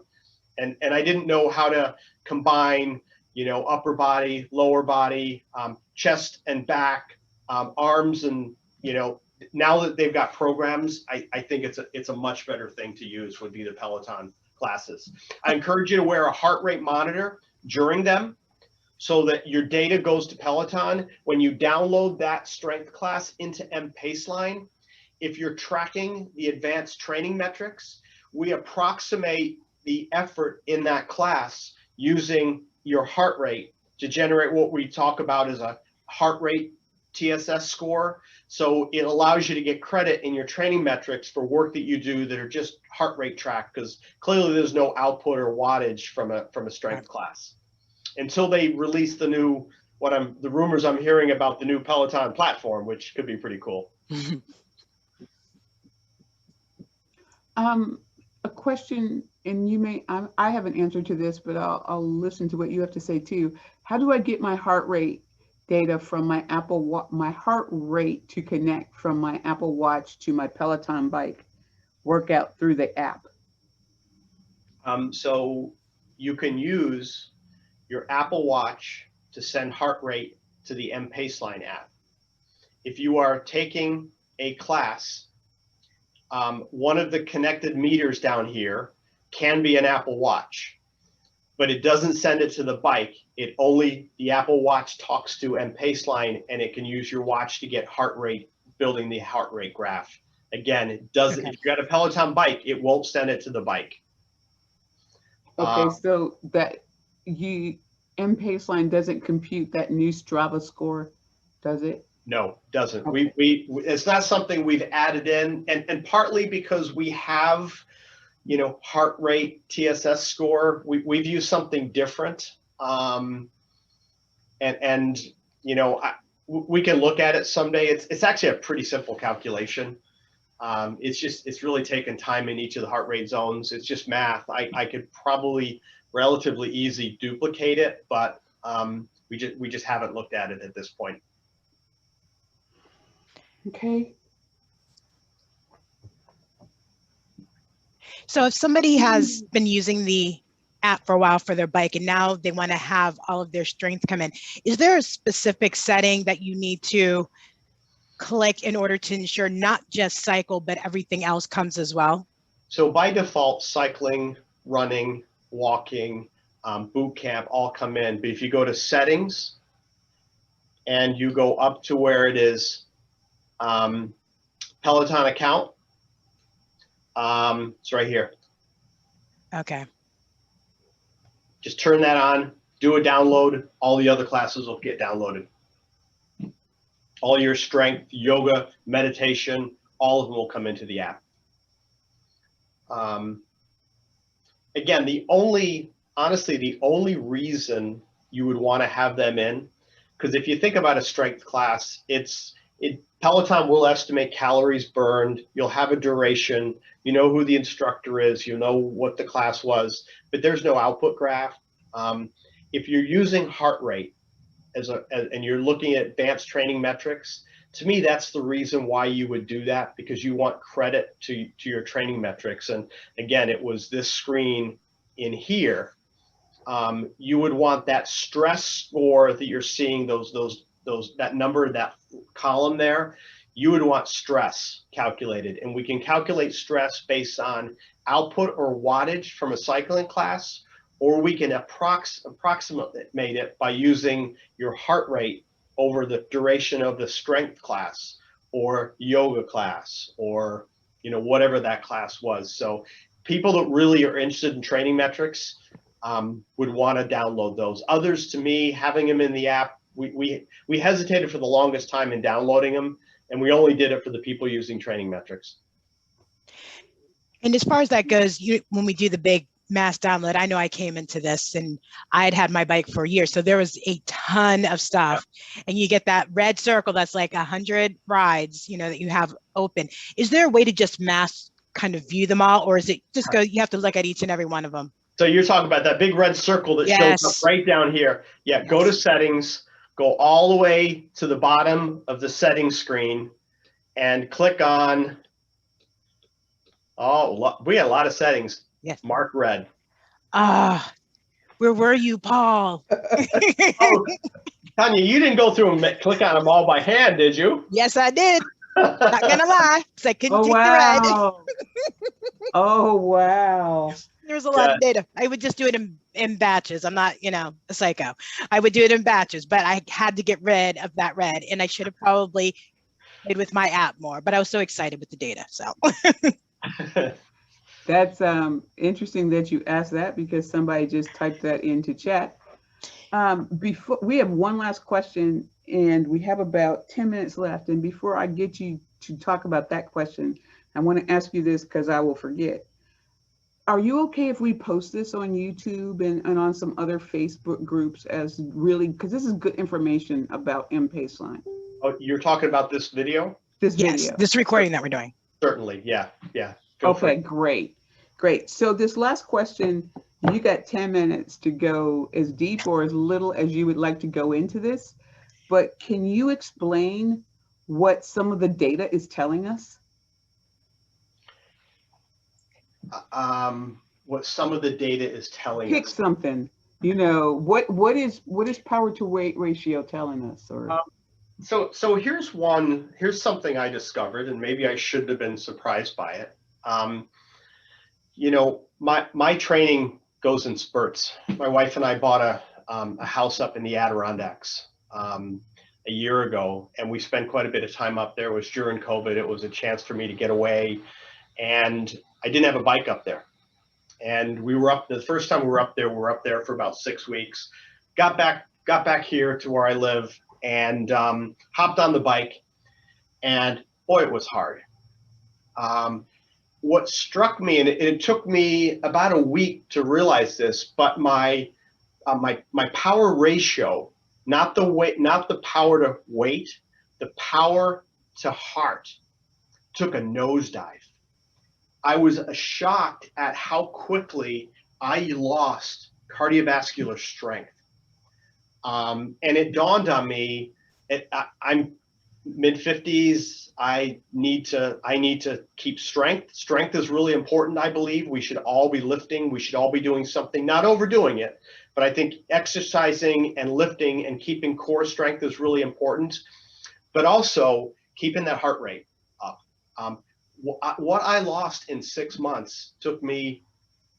And I didn't know how to combine, you know, upper body, lower body, chest and back, arms, and, you know, now that they've got programs, I think it's a much better thing to use would be the Peloton classes. I encourage you to wear a heart rate monitor during them, so that your data goes to Peloton. When you download that strength class into mPaceLine, if you're tracking the advanced training metrics, we approximate the effort in that class using your heart rate to generate what we talk about as a heart rate TSS score. So it allows you to get credit in your training metrics for work that you do that are just heart rate tracked, because clearly there's no output or wattage from a strength class until they release the new, the rumors I'm hearing about the new Peloton platform, which could be pretty cool. A question, and you may, I have an answer to this, but I'll listen to what you have to say too. How do I get my heart rate data from my my heart rate to connect from my Apple Watch to my Peloton bike workout through the app? So you can use your Apple Watch to send heart rate to the mPaceLine app. If you are taking a class, one of the connected meters down here can be an Apple Watch, but it doesn't send it to the bike. The Apple Watch talks to mPaceLine, and it can use your watch to get heart rate, building the heart rate graph. Again, it doesn't, if you got a Peloton bike, it won't send it to the bike. Okay, so that mPaceLine doesn't compute that new Strava score, does it? No, doesn't. Okay. It's not something we've added in, and partly because we have, heart rate, TSS score. We've used something different, and we can look at it someday. It's actually a pretty simple calculation. It's really taken time in each of the heart rate zones. It's just math. I could probably relatively easy duplicate it, but we just haven't looked at it at this point. Okay. So if somebody has been using the app for a while for their bike and now they want to have all of their strength come in, is there a specific setting that you need to click in order to ensure not just cycle, but everything else comes as well? So by default, cycling, running, walking, boot camp all come in. But if you go to settings and you go up to where it is Peloton account, it's right here. Okay. Just turn that on, do a download. All the other classes will get downloaded. All your strength, yoga, meditation, all of them will come into the app. Again, honestly, the only reason you would want to have them in, because if you think about a strength class, Peloton will estimate calories burned. You'll have a duration. You know who the instructor is. You know what the class was, but there's no output graph. If you're using heart rate and you're looking at advanced training metrics, to me, that's the reason why you would do that, because you want credit to your training metrics. And again, it was this screen in here. You would want that stress score that you're seeing, that number, that column there, you would want stress calculated. And we can calculate stress based on output or wattage from a cycling class, or we can approximate it by using your heart rate over the duration of the strength class or yoga class, or whatever that class was. So people that really are interested in training metrics would want to download those. Others, to me, having them in the app, we hesitated for the longest time in downloading them, and we only did it for the people using training metrics. And as far as that goes, when we do the big mass download, I know I came into this and I had my bike for years, so there was a ton of stuff. And you get that red circle that's like 100 rides, that you have open. Is there a way to just mass kind of view them all, or is it just you have to look at each and every one of them? So you're talking about that big red circle that shows up right down here. Yeah, go to settings, go all the way to the bottom of the settings screen and click on, we got a lot of settings. Yes. Mark red. Where were you, Paul? Tonia, you didn't go through and click on them all by hand, did you? Yes, I did. Not gonna lie, because I couldn't take wow. the red. Oh, wow. There's a lot of data. I would just do it in batches. I'm not, a psycho. I would do it in batches, but I had to get rid of that red, and I should have probably played with my app more, but I was so excited with the data. So that's interesting that you asked that, because somebody just typed that into chat. Before we have one last question, and we have about 10 minutes left. And before I get you to talk about that question, I want to ask you this, because I will forget. Are you okay if we post this on YouTube and on some other Facebook groups, as really, because this is good information about mPaceLine? Oh, you're talking about this video? This video. This recording that we're doing. Certainly, yeah. Okay, great. So this last question, you got 10 minutes to go as deep or as little as you would like to go into this, but can you explain what some of the data is telling us? What some of the data is telling Pick us. something. What is power to weight ratio telling us? Or so here's something I discovered, and maybe I shouldn't have been surprised by it. My training goes in spurts. My wife and I bought a house up in the Adirondacks a year ago, and we spent quite a bit of time up there. It was during COVID. It was a chance for me to get away, and I didn't have a bike up there. And the first time we were up there for about 6 weeks. Got back here to where I live, and hopped on the bike, and boy, it was hard. What struck me, and it took me about a week to realize this, but my power ratio, not the weight, not the power to weight, the power to heart, took a nosedive. I was shocked at how quickly I lost cardiovascular strength. And it dawned on me, I'm mid-50s. I need to keep strength. Strength is really important, I believe. We should all be lifting. We should all be doing something, not overdoing it, but I think exercising and lifting and keeping core strength is really important, but also keeping that heart rate up. What I lost in 6 months took me,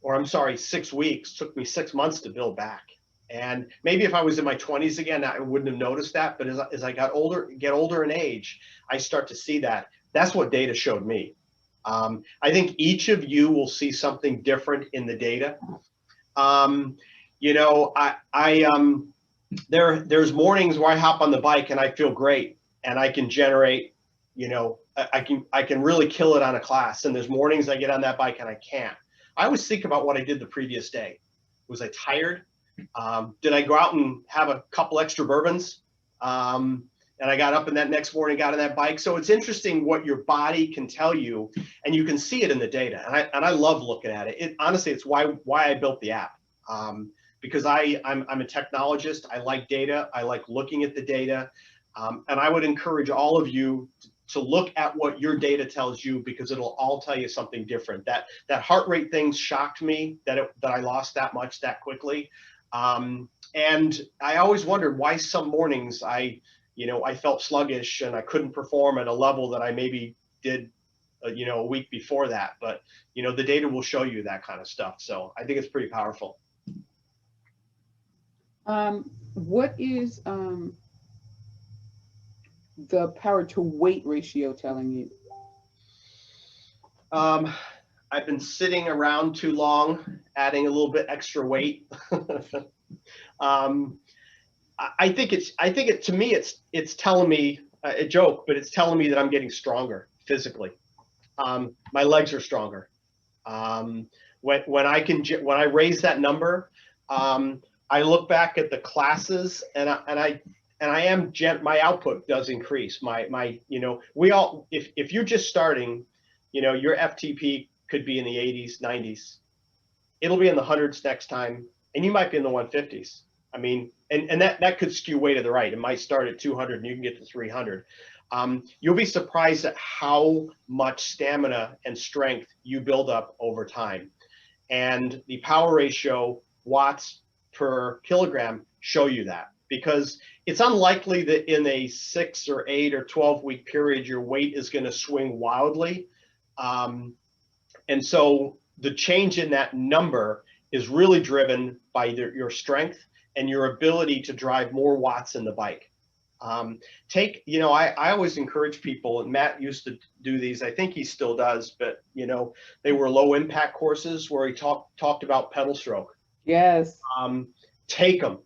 or I'm sorry, 6 weeks, took me 6 months to build back. And maybe if I was in my 20s again, I wouldn't have noticed that. But as I get older in age, I start to see that. That's what data showed me. I think each of you will see something different in the data. You know, there's mornings where I hop on the bike and I feel great, and I can generate, you know, I can really kill it on a class. And there's mornings I get on that bike and I can't. I always think about what I did the previous day. Was I tired? Did I go out and have a couple extra bourbons? And I got up in that next morning, got on that bike. So it's interesting what your body can tell you, and you can see it in the data. And I love looking at it. Honestly, it's why I built the app. Because I'm a technologist. I like data. I like looking at the data. And I would encourage all of you to look at what your data tells you, because it'll all tell you something different. That heart rate thing shocked me, that I lost that much that quickly. And I always wondered why some mornings I felt sluggish and I couldn't perform at a level that I maybe did, a week before that. But, the data will show you that kind of stuff. So I think it's pretty powerful. What is the power to weight ratio telling you? I've been sitting around too long, adding a little bit extra weight. I think to me, it's telling me a joke, but it's telling me that I'm getting stronger physically. My legs are stronger. When I raise that number, I look back at the classes and my output does increase. If you're just starting, your FTP could be in the 80s, 90s. It'll be in the hundreds next time, and you might be in the 150s. I mean, and that could skew way to the right. It might start at 200 and you can get to 300. You'll be surprised at how much stamina and strength you build up over time. And the power ratio, watts per kilogram, show you that, because it's unlikely that in a 6 or 8 or 12 week period, your weight is going to swing wildly. And so the change in that number is really driven by your strength and your ability to drive more watts in the bike. I always encourage people, and Matt used to do these, I think he still does, but they were low impact courses where he talked about pedal stroke. Yes. Take them.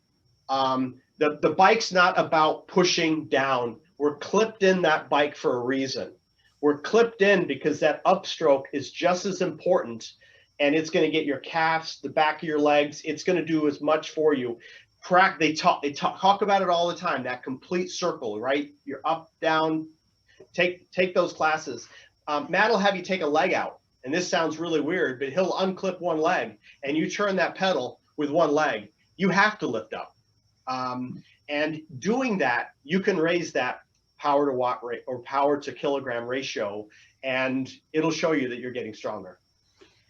The bike's not about pushing down. We're clipped in that bike for a reason. We're clipped in because that upstroke is just as important, and it's going to get your calves, the back of your legs. It's going to do as much for you. They talk about it all the time, that complete circle, right? You're up, down, take those classes. Matt will have you take a leg out, and this sounds really weird, but he'll unclip one leg, and you turn that pedal with one leg. You have to lift up. And doing that, you can raise that power to watt rate or power to kilogram ratio, and it'll show you that you're getting stronger.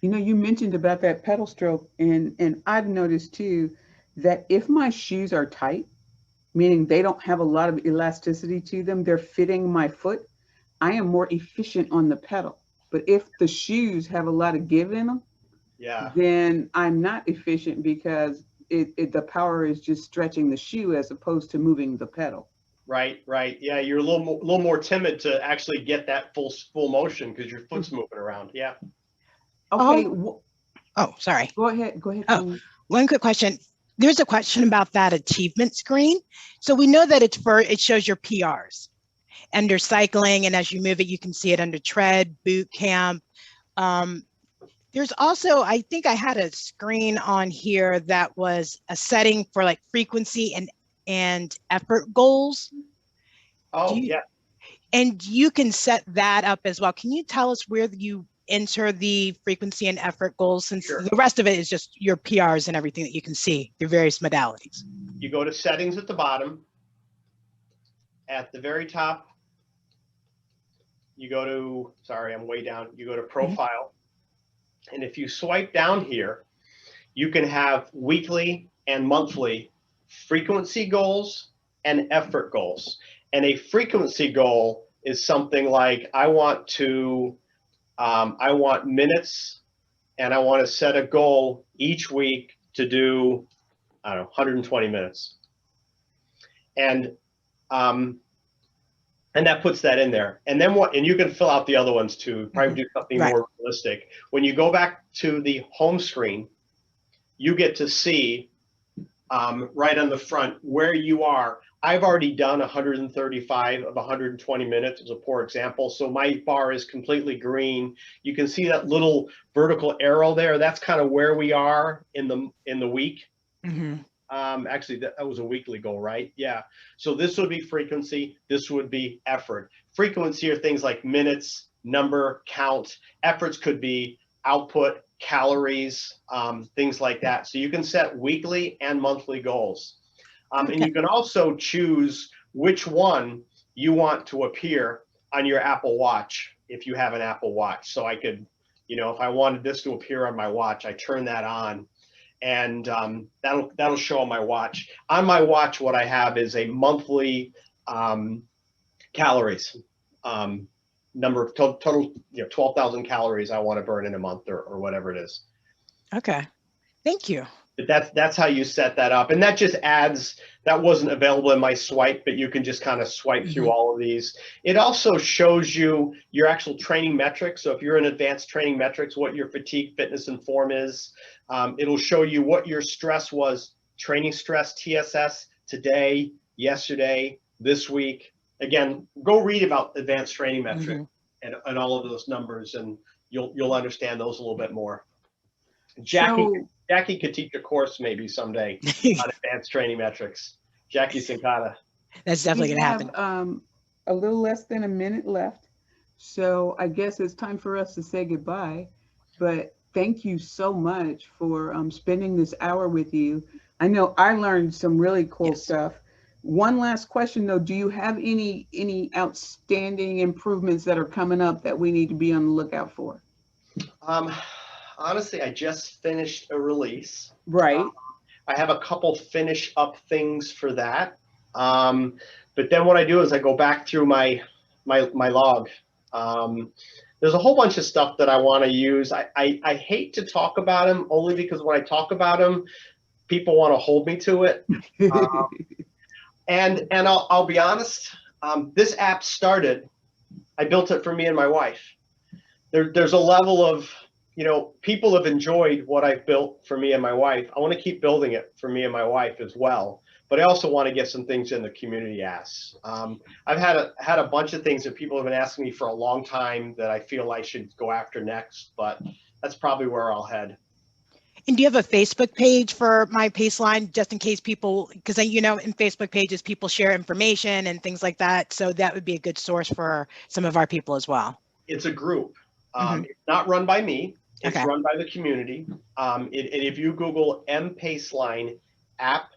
You mentioned about that pedal stroke, and I've noticed too that if my shoes are tight, meaning they don't have a lot of elasticity to them, they're fitting my foot, I am more efficient on the pedal. But if the shoes have a lot of give in them, then I'm not efficient, because the power is just stretching the shoe as opposed to moving the pedal. Right. Yeah, you're a little more timid to actually get that full motion because your foot's moving around. Yeah. Okay. Oh, sorry. Go ahead. Oh, one quick question. There's a question about that achievement screen. So we know that it shows your PRs under cycling, and as you move it, you can see it under tread, boot camp. There's also, I think I had a screen on here that was a setting for like frequency and effort goals. Oh, yeah. And you can set that up as well. Can you tell us where you enter the frequency and effort goals, since Sure. the rest of it is just your PRs and everything that you can see, your various modalities? You go to settings at the bottom. At the very top, you go to, sorry, I'm way down. You go to profile. And if you swipe down here, you can have weekly and monthly frequency goals and effort goals. And a frequency goal is something like, I want minutes, and I want to set a goal each week to do, I don't know, 120 minutes. And that puts that in there. And then and you can fill out the other ones too, probably do something more realistic. When you go back to the home screen, you get to see right on the front where you are. I've already done 135 of 120 minutes as a poor example. So my bar is completely green. You can see that little vertical arrow there. That's kind of where we are in the week. Actually, that was a weekly goal, right? Yeah. So this would be frequency. This would be effort. Frequency are things like minutes, number, count. Efforts could be output, calories, things like that. So you can set weekly and monthly goals. And you can also choose which one you want to appear on your Apple Watch if you have an Apple Watch. So I could, if I wanted this to appear on my watch, I turn that on. And that'll show on my watch. On my watch, what I have is a monthly calories number of total 12,000 calories I want to burn in a month or whatever it is. Okay, thank you. But that's how you set that up, and that just adds. That wasn't available in my swipe, but you can just kind of swipe through all of these. It also shows you your actual training metrics. So if you're in advanced training metrics, what your fatigue, fitness, and form is. It'll show you what your stress was, training stress, TSS, today, yesterday, this week. Again, go read about advanced training metrics and all of those numbers, and you'll understand those a little bit more. Jackie could teach a course maybe someday on advanced training metrics. Jackie Sincata. That's definitely going to happen. A little less than a minute left. So I guess it's time for us to say goodbye. But thank you so much for spending this hour with you. I know I learned some really cool stuff. One last question though, do you have any outstanding improvements that are coming up that we need to be on the lookout for? Honestly, I just finished a release. Right. I have a couple finish up things for that. But then what I do is I go back through my log. There's a whole bunch of stuff that I want to use. I hate to talk about them only because when I talk about them, people want to hold me to it. And I'll be honest, this app started, I built it for me and my wife. There's a level of, people have enjoyed what I've built for me and my wife. I want to keep building it for me and my wife as well. But I also want to get some things in the community asks. I've had a bunch of things that people have been asking me for a long time that I feel I should go after next, but that's probably where I'll head. And do you have a Facebook page for mPaceLine, just in case people, because in Facebook pages, people share information and things like that. So that would be a good source for some of our people as well. It's a group. It's not run by me. It's run by the community. And if you Google mPaceLine app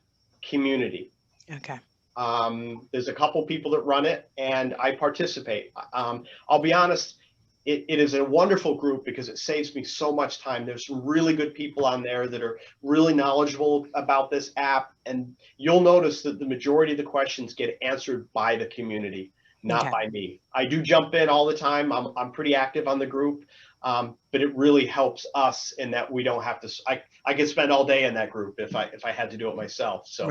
community, there's a couple people that run it, and I participate. I'll be honest, it is a wonderful group because it saves me so much time. There's some really good people on there that are really knowledgeable about this app, and you'll notice that the majority of the questions get answered by the community, not by me. I do jump in all the time. I'm pretty active on the group, but it really helps us in that we don't have to. I could spend all day in that group if I had to do it myself. So,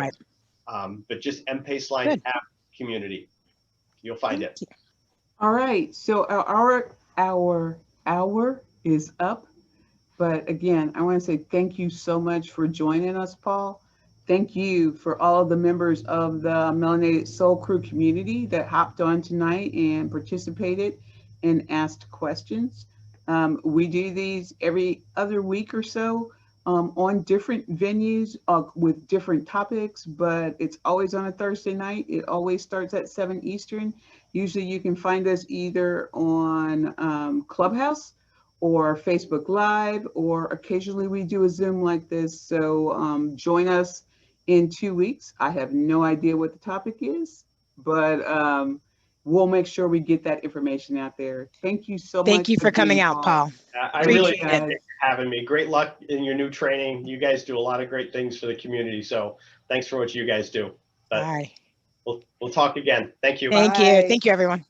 but just mPaceLine app community, you'll find it. All right. So our hour is up, but again, I want to say thank you so much for joining us, Paul. thank you for all of the members of the Melanated Soul Crew community that hopped on tonight and participated and asked questions. We do these every other week or so on different venues with different topics, but it's always on a Thursday night. It always starts at 7 Eastern. Usually you can find us either on Clubhouse or Facebook Live, or occasionally we do a Zoom like this. So join us in 2 weeks. I have no idea what the topic is, but we'll make sure we get that information out there. Thank you so much. Thank you for coming being out, Paul. I really Appreciate appreciate you having me. Great luck in your new training. You guys do a lot of great things for the community. So thanks for what you guys do. But All right. we'll talk again. Thank you. Thank you. Bye. Thank you, everyone.